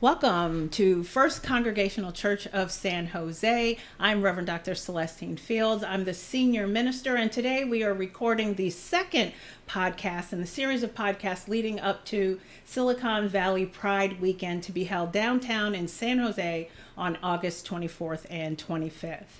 Welcome to First Congregational Church of San Jose. I'm Reverend Dr. Celestine Fields. I'm the senior minister, and today we are recording the second podcast in the series of podcasts leading up to Silicon Valley Pride Weekend to be held downtown in San Jose on August 24th and 25th.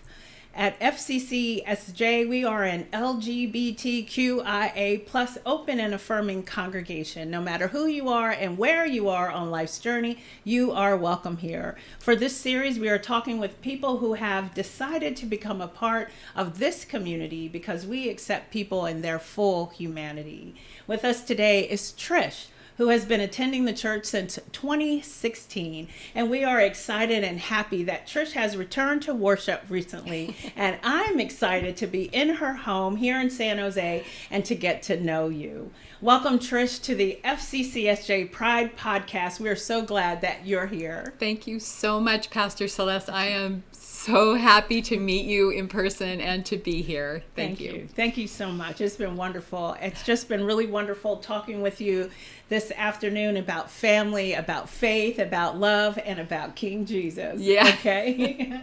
At FCCSJ, we are an LGBTQIA plus open and affirming congregation. No matter who you are and where you are on life's journey, you are welcome here. For this series, we are talking with people who have decided to become a part of this community because we accept people in their full humanity. With us today is Trish, who has been attending the church since 2016. And we are excited and happy that Trish has returned to worship recently. And I'm excited to be in her home here in San Jose and to get to know you. Welcome, Trish, to the FCCSJ Pride Podcast. We are so glad that you're here. Thank you so much, Pastor Celeste. I am so happy to meet you in person and to be here. Thank you. Thank you so much. It's been wonderful. It's just been really wonderful talking with you this afternoon about family, about faith, about love, and about King Jesus. Yeah. Okay.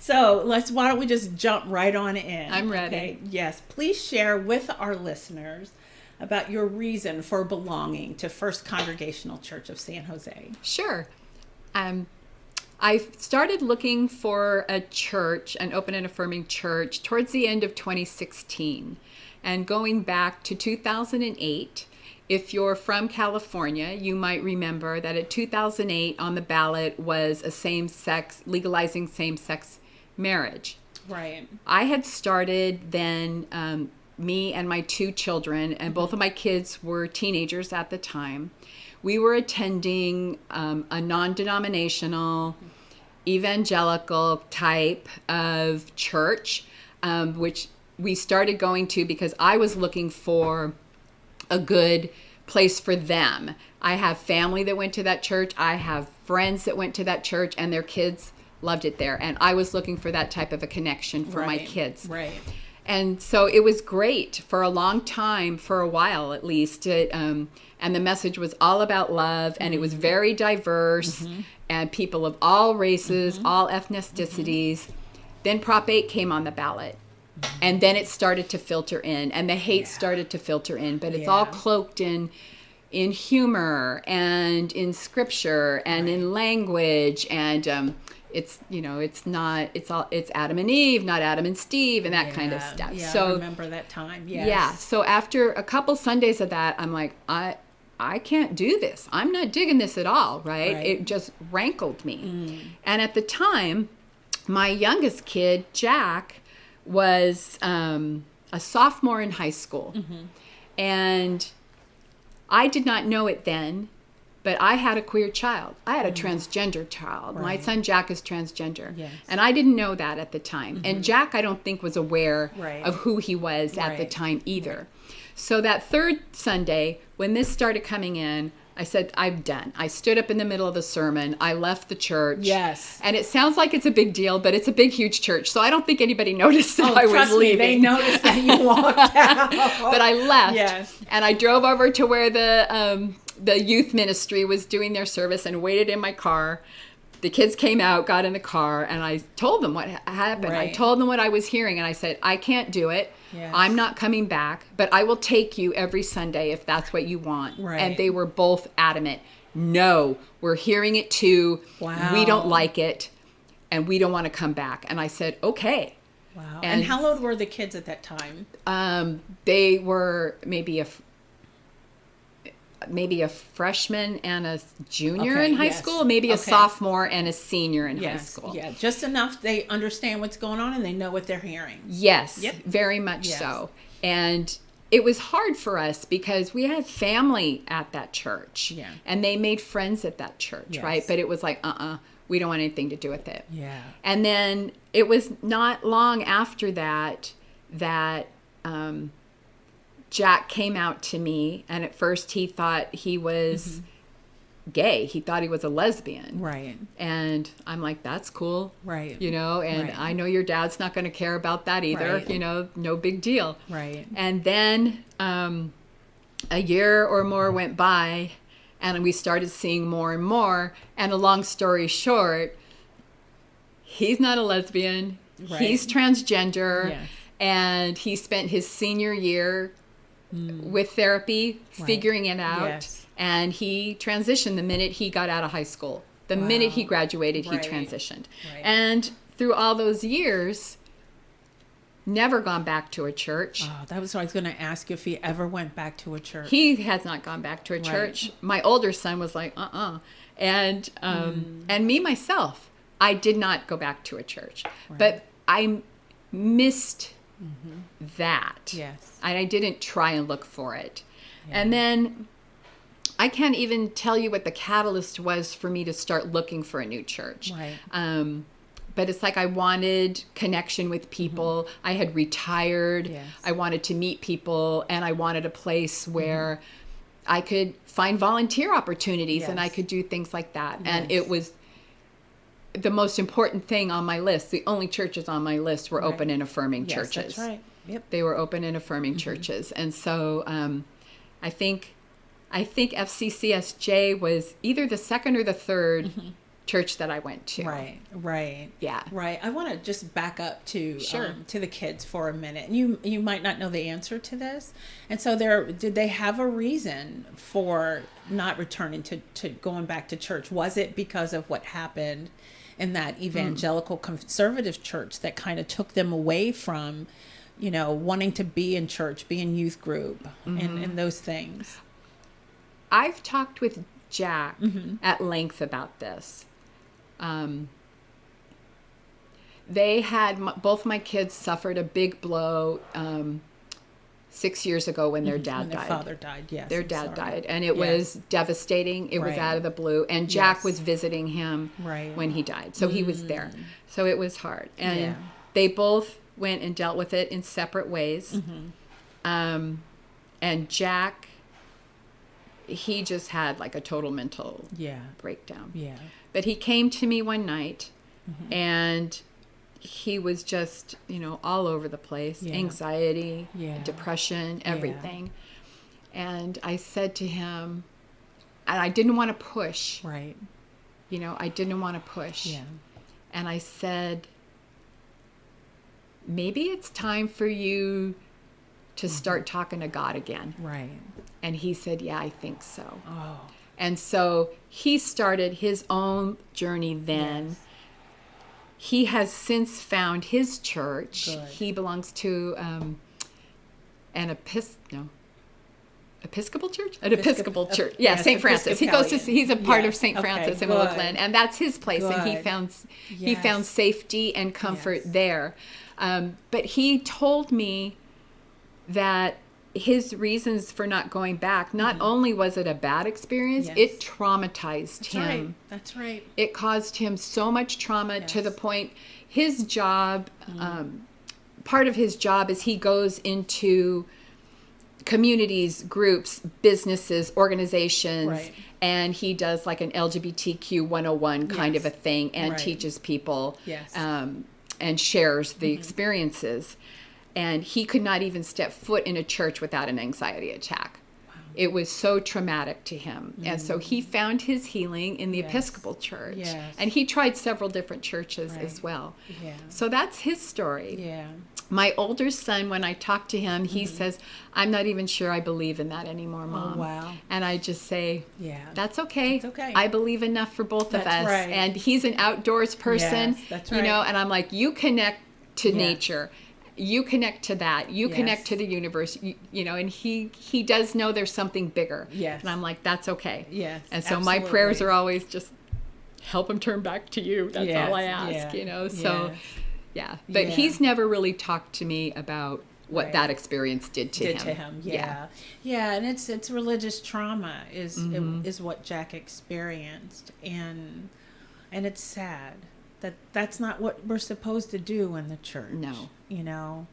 So why don't we just jump right on in? I'm ready. Okay? Yes. Please share with our listeners about your reason for belonging to First Congregational Church of San Jose. Sure. I started looking for a church, an open and affirming church, towards the end of 2016. And going back to 2008, if you're from California, you might remember that in 2008 on the ballot was legalizing same-sex marriage. Right. I had started then, me and my two children, and both of my kids were teenagers at the time. We were attending a non-denominational, evangelical type of church, which we started going to because I was looking for a good place for them. I have family that went to that church. I have friends that went to that church, and their kids loved it there. And I was looking for that type of a connection for my kids. Right. And so it was great for a long time, for a while at least. And the message was all about love, and it was very diverse, and people of all races, all ethnicities. Then Prop 8 came on the ballot, and then it started to filter in, and the hate started to filter in. But it's all cloaked in humor and in scripture and in language, and it's Adam and Eve, not Adam and Steve, and that kind of stuff. Yeah, so I remember that time. Yes. Yeah. So after a couple Sundays of that, I'm like, I can't do this. I'm not digging this at all, right? It just rankled me. And at the time, my youngest kid, Jack, was a sophomore in high school. And I did not know it then, but I had a queer child. I had a transgender child. My son Jack is transgender. Yes. And I didn't know that at the time. And Jack, I don't think, was aware of who he was at the time either. So that third Sunday, when this started coming in, I said, I'm done. I stood up in the middle of the sermon. I left the church. Yes. And it sounds like it's a big deal, but it's a big, huge church. So I don't think anybody noticed that I was trust leaving. Me, they noticed that you walked out. But I left. Yes. And I drove over to where the youth ministry was doing their service and waited in my car. The kids came out, got in the car, and I told them what happened. I told them what I was hearing, and I said, I can't do it. Yes. I'm not coming back, but I will take you every Sunday if that's what you want. Right. And they were both adamant. No, we're hearing it too. Wow. We don't like it, and we don't want to come back. And I said, okay. Wow. And how old were the kids at that time? They were maybe a freshman and a junior in high school, maybe a sophomore and a senior in high school. Yeah, just enough they understand what's going on and they know what they're hearing. Yes, very much so. And it was hard for us because we had family at that church. Yeah. And they made friends at that church, right? But it was like, we don't want anything to do with it. Yeah. And then it was not long after that Jack came out to me, and at first he thought he was gay. He thought he was a lesbian. Right. And I'm like, that's cool. Right. You know, and I know your dad's not going to care about that either. Right. You know, no big deal. Right. And then a year or more went by, and we started seeing more and more. And a long story short, he's not a lesbian. Right. He's transgender. Yes. And he spent his senior year with therapy, figuring it out. Yes. And he transitioned the minute he got out of high school. The minute he graduated, he transitioned. Right. And through all those years, never gone back to a church. Oh, that was what I was going to ask you, if he ever went back to a church. He has not gone back to a church. My older son was like, And me, myself, I did not go back to a church. Right. But I missed that. Yes. And I didn't try and look for it. Yeah. And then I can't even tell you what the catalyst was for me to start looking for a new church. Right. But it's like I wanted connection with people. I had retired. Yes. I wanted to meet people, and I wanted a place where I could find volunteer opportunities and I could do things like that. Yes. And it was the most important thing on my list. The only churches on my list were open and affirming churches. That's right. Yep. They were open and affirming churches. And so I think FCCSJ was either the second or the third church that I went to. Right. Yeah. Right. I want to just back up to the kids for a minute. You might not know the answer to this. And so did they have a reason for not returning to going back to church? Was it because of what happened in that evangelical conservative church that kind of took them away from, wanting to be in church, be in youth group and those things? I've talked with Jack at length about this. They had, both my kids suffered a big blow 6 years ago when their dad died. Their father died, yes. Their dad died. And it was devastating. It was out of the blue. And Jack was visiting him when he died. So he was there. So it was hard. And they both went and dealt with it in separate ways. And Jack, he just had like a total mental breakdown. Yeah. But he came to me one night and he was just, all over the place. Anxiety, depression, everything. And I said to him, and I didn't want to push. Right. I didn't want to push. Yeah. And I said, maybe it's time for you to start talking to God again. Right. And he said, yeah, I think so. Oh. And so he started his own journey then. Yes. He has since found his church. Good. He belongs to an Episcopal church? An Episcopal church. Yeah, yes, St. Francis. He's a part of St. Francis in Oakland. And that's his place. Good. And he found safety and comfort there. But he told me that his reasons for not going back, not only was it a bad experience, it traumatized him. Right. That's right. It caused him so much trauma to the point, his job, part of his job is he goes into communities, groups, businesses, organizations, and he does like an LGBTQ 101 kind of a thing and teaches people and shares the experiences. And he could not even step foot in a church without an anxiety attack. Wow. It was so traumatic to him. And so he found his healing in the Episcopal church. Yes. And he tried several different churches as well. Yeah. So that's his story. Yeah. My older son, when I talk to him, he says, I'm not even sure I believe in that anymore, Mom. Oh, wow. And I just say, that's okay. It's okay. I believe enough for both of us. Right. And he's an outdoors person, that's right. And I'm like, you connect to nature. You connect to that. You connect to the universe, and he does know there's something bigger. Yes. And I'm like, that's okay. Yes. And so my prayers are always just help him turn back to you. That's all I ask, So, But he's never really talked to me about what that experience did to him. Yeah. And it's religious trauma is what Jack experienced, and it's sad. That's not what we're supposed to do in the church. No. No.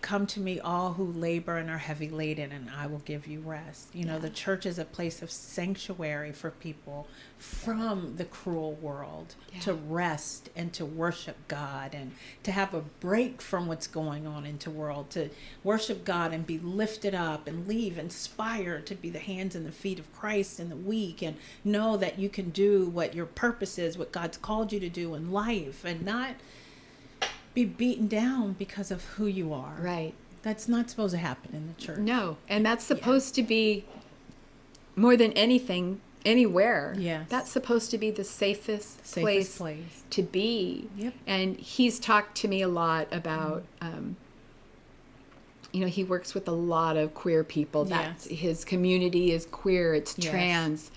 come to me all who labor and are heavy laden, and I will give you rest. The church is a place of sanctuary for people from the cruel world to rest and to worship God and to have a break from what's going on in the world, to worship God and be lifted up and leave inspired to be the hands and the feet of Christ in the week, and know that you can do what your purpose is, what God's called you to do in life, and not be beaten down because of who you are. Right. That's not supposed to happen in the church. No. And that's supposed to be, more than anything, anywhere. Yes. That's supposed to be the safest place to be. Yep. And he's talked to me a lot about, he works with a lot of queer people. That his community is queer, it's trans.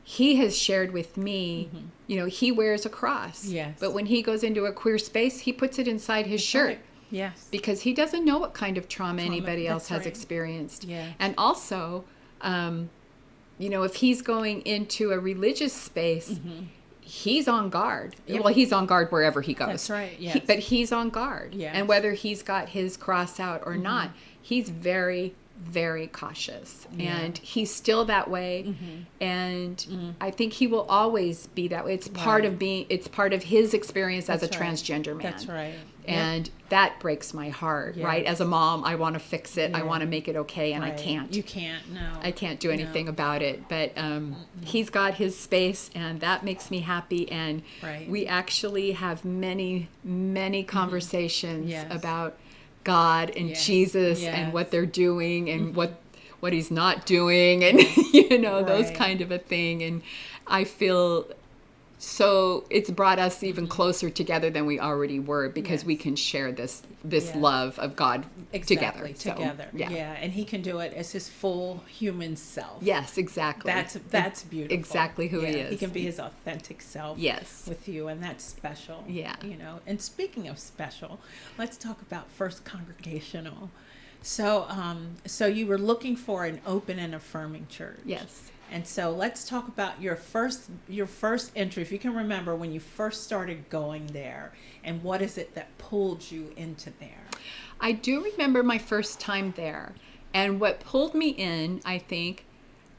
He has shared with me, he wears a cross. Yes. But when he goes into a queer space, he puts it inside his shirt. Right. Yes. Because he doesn't know what kind of trauma anybody else has experienced. Yeah. And also, if he's going into a religious space, he's on guard. Yep. Well, he's on guard wherever he goes. That's right, yes. But he's on guard. Yes. And whether he's got his cross out or not, he's very, very cautious. Yeah. And he's still that way. And I think he will always be that way. It's part of it's part of his experience as a transgender man. That's right. And that breaks my heart, right? As a mom, I want to fix it. I want to make it okay, and I can't. You can't, no. I can't do anything about it. But he's got his space, and that makes me happy. And we actually have many, many conversations about God and Jesus and what they're doing and what he's not doing, and those kind of a thing. And I feel so it's brought us even closer together than we already were, because we can share this love of God together. Together. So, and he can do it as his full human self. Yes, exactly. That's beautiful. Exactly who he is. He can be his authentic self with you, and that's special. Yeah. And speaking of special, let's talk about First Congregational. So you were looking for an open and affirming church. Yes. And so let's talk about your first entry, if you can remember when you first started going there, and what is it that pulled you into there? I do remember my first time there, and what pulled me in, I think,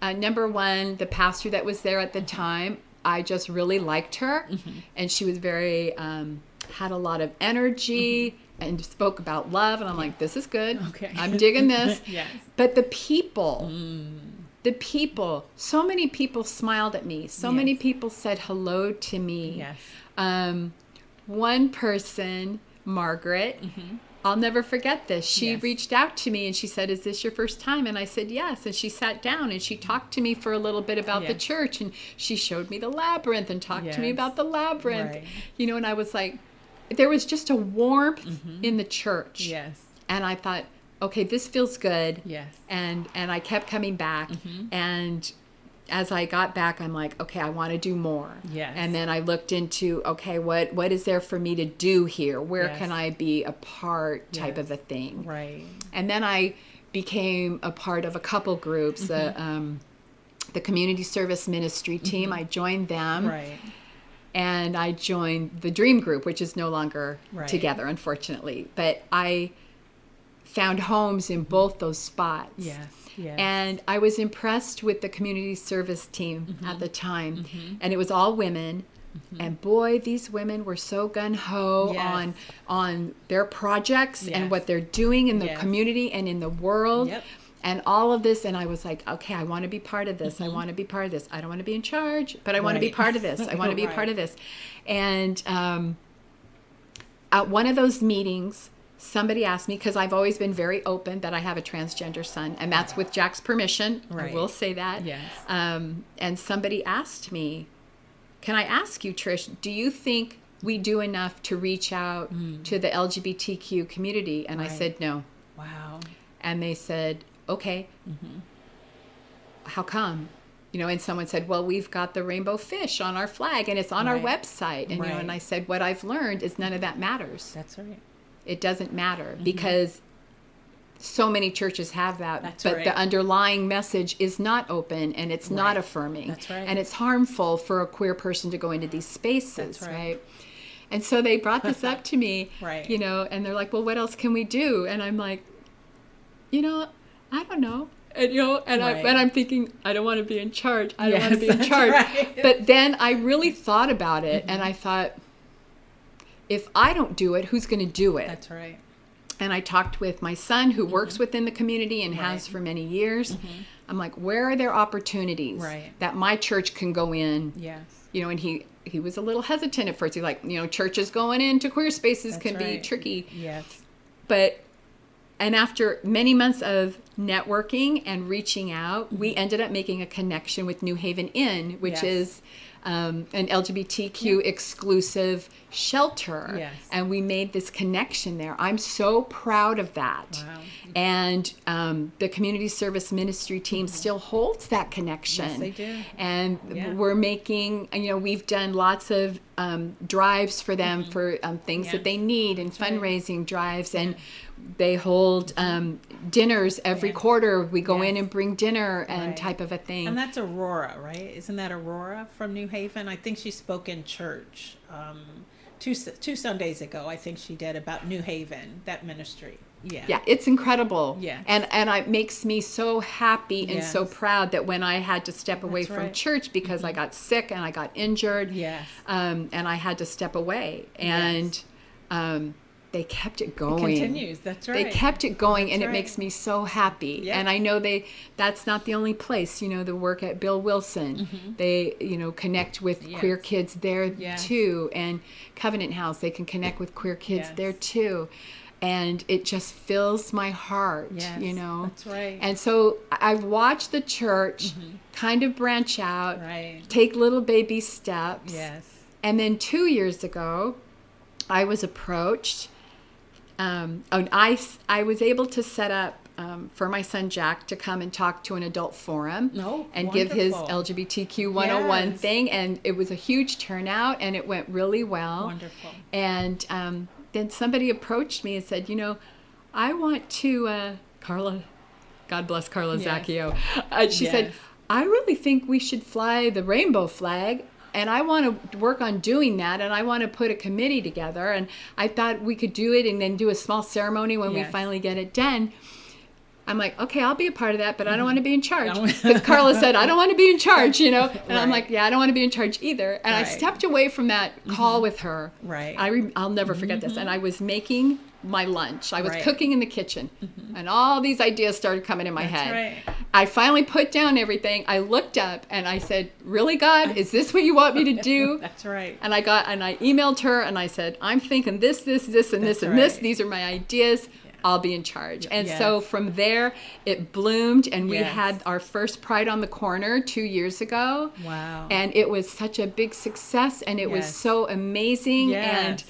number one, the pastor that was there at the time, I just really liked her, and she was very, had a lot of energy, and spoke about love, and I'm like, this is good. Okay. I'm digging this. Yes. But the people, so many people smiled at me. So many people said hello to me. Yes. One person, Margaret, I'll never forget this. She reached out to me and she said, "Is this your first time?" And I said, "Yes." And she sat down and she talked to me for a little bit about the church, and she showed me the labyrinth and talked to me about the labyrinth. Right. And I was like, there was just a warmth in the church. Yes. And I thought, okay, this feels good. Yes. And I kept coming back. And as I got back, I'm like, okay, I want to do more. Yes. And then I looked into, okay, what is there for me to do here? Where can I be a part type of a thing? Right. And then I became a part of a couple groups, the community service ministry team. I joined them. Right. And I joined the Dream Group, which is no longer together, unfortunately. But I found homes in both those spots. Yes. Yes. And I was impressed with the community service team at the time. And it was all women. And boy, these women were so gung-ho on their projects and what they're doing in the community and in the world. Yep. And all of this, and I was like, okay, I want to be part of this. I want to be part of this. I don't want to be in charge, but I want to be part of this. I want to be a part of this. And at one of those meetings, somebody asked me, because I've always been very open that I have a transgender son, and that's with Jack's permission. I will say that. Yes. And somebody asked me, can I ask you, Trish, do you think we do enough to reach out to the LGBTQ community? And I said, no. Wow. And they said, okay, how come? And someone said, well, we've got the rainbow fish on our flag and it's on our website. And, and I said, what I've learned is none of that matters. That's right. It doesn't matter because so many churches have that, but the underlying message is not open and it's not affirming. That's right. And it's harmful for a queer person to go into these spaces, right? And so they brought this up to me, Right. you know, and they're like, well, what else can we do? And I'm like, you know, I don't know. And, you know, and, Right. I'm thinking, I don't want to be in charge. I don't Yes, want to be in that's charge. right. But then I really thought about it, and I thought, if I don't do it, who's going to do it? That's right. And I talked with my son, who works within the community and has Right. for many years. I'm like, where are there opportunities Right. that my church can go in? Yes. You know, and he was a little hesitant at first. He's like, you know, churches going into queer spaces That's can be right. tricky. Yes. But, and after many months of networking and reaching out, we ended up making a connection with New Haven Inn, which Yes. is an LGBTQ exclusive shelter. Yes. And we made this connection there. I'm so proud of that. Wow. And the community service ministry team still holds that connection. Yes, they do. And Yeah. we're making, you know, we've done lots of drives for them for things Yeah. that they need, and right. fundraising drives. And they hold dinners every quarter. We go in Yes. and bring dinner and Right. type of a thing. And that's Aurora, right? Isn't that Aurora from New Haven? I think she spoke in church two Sundays ago. I think she did about New Haven, that ministry. Yeah. Yeah, it's incredible. Yeah. And it makes me so happy and so Yes. proud that when I had to step away That's from right. church because I got sick and I got injured, Yes. and I had to step away, and they kept it going. It continues. That's right. They kept it going, and That's it right. makes me so happy. Yeah. And I know that's not the only place. You know, the work at Bill Wilson, they, you know, connect with Yes. queer kids there Yes. too. And Covenant House, they can connect with queer kids Yes. there too. And it just fills my heart, Yes, you know. that's right. And so I've watched the church kind of branch out, Right. take little baby steps. Yes. And then 2 years ago, I was approached. And I was able to set up for my son Jack to come and talk to an adult forum Oh, and give his wonderful. LGBTQ 101 Yes. thing. And it was a huge turnout, and it went really well. Wonderful. And then somebody approached me and said, you know, I want to, Carla, God bless Carla Yes. Zacchio. She said, Yes. I really think we should fly the rainbow flag. And I want to work on doing that, and I want to put a committee together. And I thought we could do it and then do a small ceremony when we Yes. finally get it done. I'm like, okay, I'll be a part of that, but I don't want to be in charge. No. Because Carla said, I don't want to be in charge, you know? And I'm Right. like, yeah, I don't want to be in charge either. And I Right. stepped away from that call with her. Right. I'll never forget this. And I was making my lunch. I was Right. cooking in the kitchen. And all these ideas started coming in my That's head. right. I finally put down everything. I looked up and I said, really, God, is this what you want me to do? That's right. And I emailed her and I said, I'm thinking this, and this, That's and this. right. These are my ideas. I'll be in charge. And Yes. so from there, it bloomed, and we Yes. had our first Pride on the Corner 2 years ago. Wow. And it was such a big success, and it was Yes. so amazing. And Yes.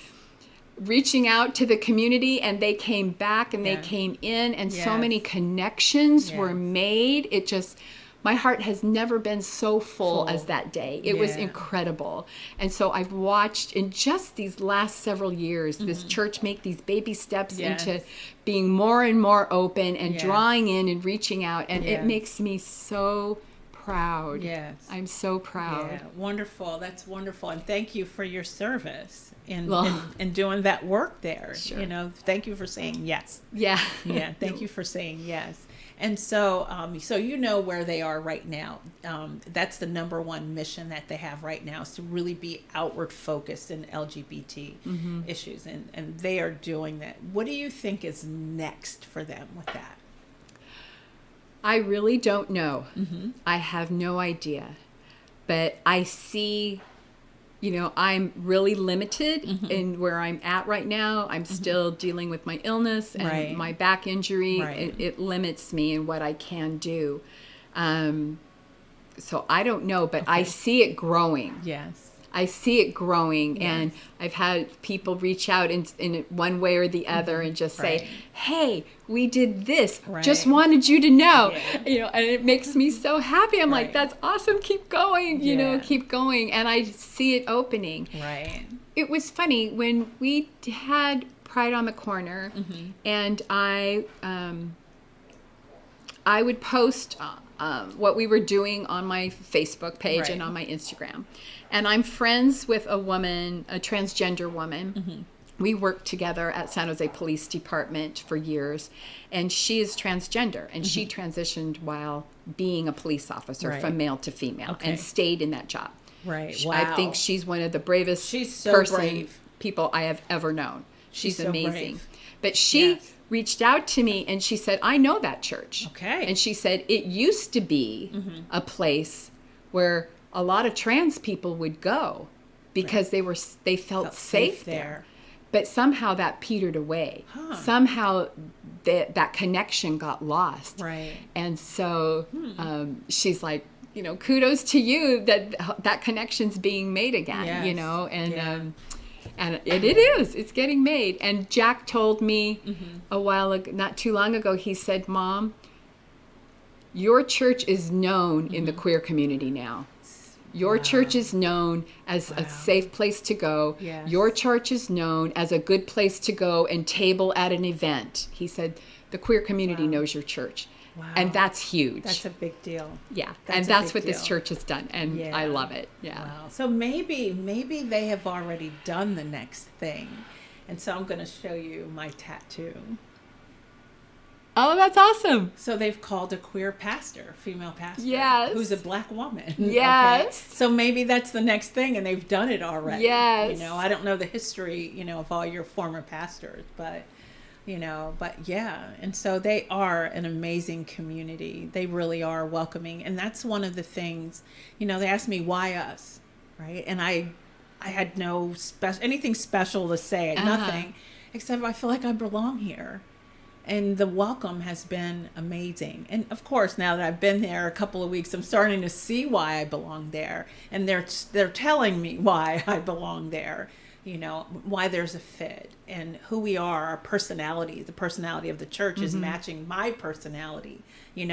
reaching out to the community, and they came back and Yeah. they came in, and so Yes. many connections were Yes. made. It just, my heart has never been so full as that day. It was Yeah. incredible. And so I've watched in just these last several years this church make these baby steps Yes. into being more and more open and Yes. drawing in and reaching out, and it Yes. makes me so proud. Yes. I'm so proud. Yeah, wonderful. That's wonderful. And thank you for your service in Well- in doing that work there. Sure. You know, thank you for saying yes. Yeah. Yeah, thank you for saying yes. And so, so you know where they are right now. That's the number one mission that they have right now, is to really be outward focused in LGBT issues, and they are doing that. What do you think is next for them with that? I really don't know. I have no idea. But I see, you know, I'm really limited in where I'm at right now. I'm still dealing with my illness and Right. my back injury. Right. It limits me in what I can do. So I don't know, but I see it growing. Yes. I see it growing, Yes. and I've had people reach out in one way or the other and just say, Right. "Hey, we did this. Just Right. wanted you to know." Yeah. You know, and it makes me so happy. I'm like, Right. "That's awesome. Keep going. You know, Yeah. keep going." And I see it opening. Right. It was funny when we had Pride on the Corner, and I would post what we were doing on my Facebook page and on my Instagram. And I'm friends with a woman, a transgender woman. Mm-hmm. We worked together at San Jose Police Department for years, and she is transgender, and she transitioned while being a police officer from male to female and stayed in that job. Right. Wow. I think she's one of the bravest people I have ever known. She's so amazing. Brave. But she reached out to me and she said, I know that church. Okay. And she said, it used to be a place where a lot of trans people would go because they felt safe there. But somehow that petered away. Huh. Somehow that connection got lost. Right. And so she's like, kudos to you that connection's being made again, and it is. It's getting made. And Jack told me a while ago, not too long ago, he said, Mom, your church is known in the queer community now. Your church is known as a safe place to go. Yes. Your church is known as a good place to go and table at an event. He said, the queer community knows your church. Wow. And that's huge. That's a big deal. Yeah. That's what this church has done. And I love it. Yeah. Wow. So maybe they have already done the next thing. And so I'm going to show you my tattoo. Oh, that's awesome. So they've called a queer pastor, female pastor. Yes. Who's a black woman. Yes. Okay? So maybe that's the next thing, and they've done it already. Yes. I don't know the history, of all your former pastors, but yeah. And so they are an amazing community. They really are welcoming. And that's one of the things, they asked me, why us? Right. And I had anything special to say, nothing, except I feel like I belong here. And the welcome has been amazing. And of course, now that I've been there a couple of weeks, I'm starting to see why I belong there. And they're telling me why I belong there, why there's a fit and who we are, our personality. The personality of the church is matching my personality, and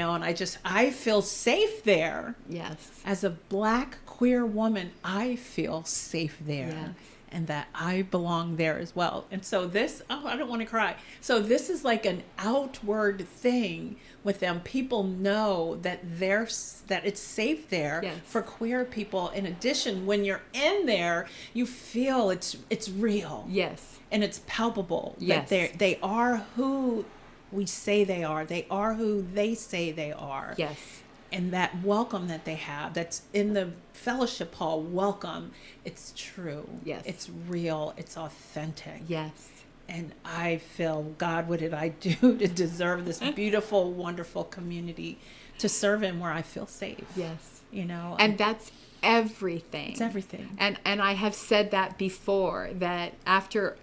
I feel safe there. Yes. As a black queer woman, I feel safe there. Yes. And that I belong there as well. And so I don't want to cry. So this is like an outward thing with them. People know that it's safe there for queer people. In addition, when you're in there, you feel it's real. Yes. And it's palpable. Yes. That they are who we say they are. They are who they say they are. Yes. And that welcome that they have, that's in the fellowship hall, welcome, it's true. Yes. It's real. It's authentic. Yes. And I feel, God, what did I do to deserve this beautiful, wonderful community to serve in where I feel safe? Yes. And that's everything. It's everything. And I have said that before, that after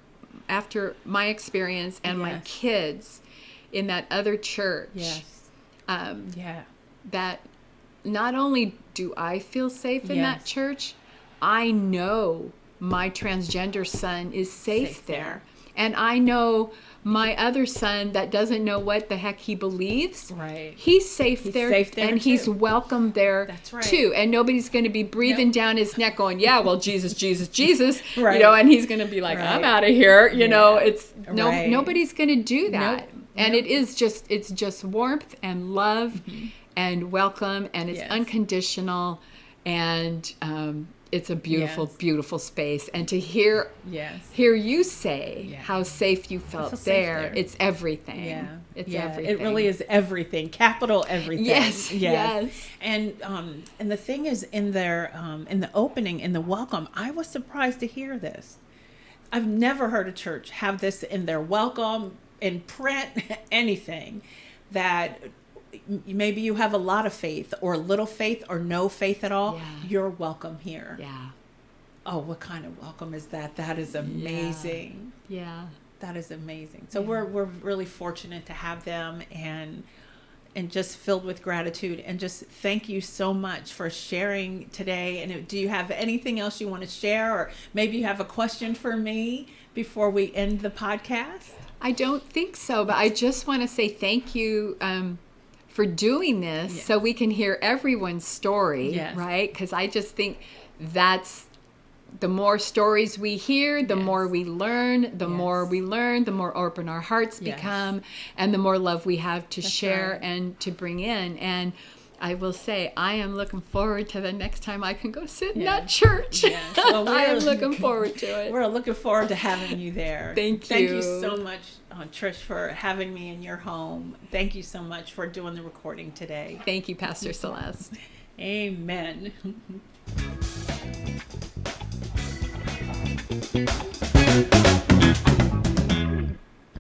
my experience and my kids in that other church. Yes. That not only do I feel safe in that church, I know my transgender son is safe there. And I know my other son that doesn't know what the heck he believes. Right. He's safe there. And he's welcome there. That's right. Too. And nobody's going to be breathing down his neck going, Jesus, Jesus, Jesus. Right. And he's going to be like, I'm out of here. Nobody's going to do that. Nope. And it's just warmth and love. And welcome, and it's unconditional, and it's a beautiful, beautiful space. And to hear you say how safe you felt there, it's everything. Yeah, it's everything. It really is everything, capital everything. Yes. And the thing is, in their in the opening, in the welcome, I was surprised to hear this. I've never heard a church have this in their welcome, in print, anything that. Maybe you have a lot of faith or little faith or no faith at all. Yeah. You're welcome here. Yeah. Oh, what kind of welcome is that? That is amazing. Yeah. That is amazing. So we're really fortunate to have them and just filled with gratitude, and just thank you so much for sharing today. And do you have anything else you want to share, or maybe you have a question for me before we end the podcast? I don't think so, but I just want to say thank you for doing this so we can hear everyone's story, right? Because I just think that's the more stories we hear, the Yes. more we learn, the Yes. more we learn, the more open our hearts Yes. become, and the more love we have to That's share right. and to bring in. And I will say, I am looking forward to the next time I can go sit in that Yes. church. Yes. Well, I am looking forward to it. We're looking forward to having you there. Thank Thank you you. so much, Trish, for having me in your home. Thank you so much for doing the recording today. Thank you, Pastor Celeste. Amen.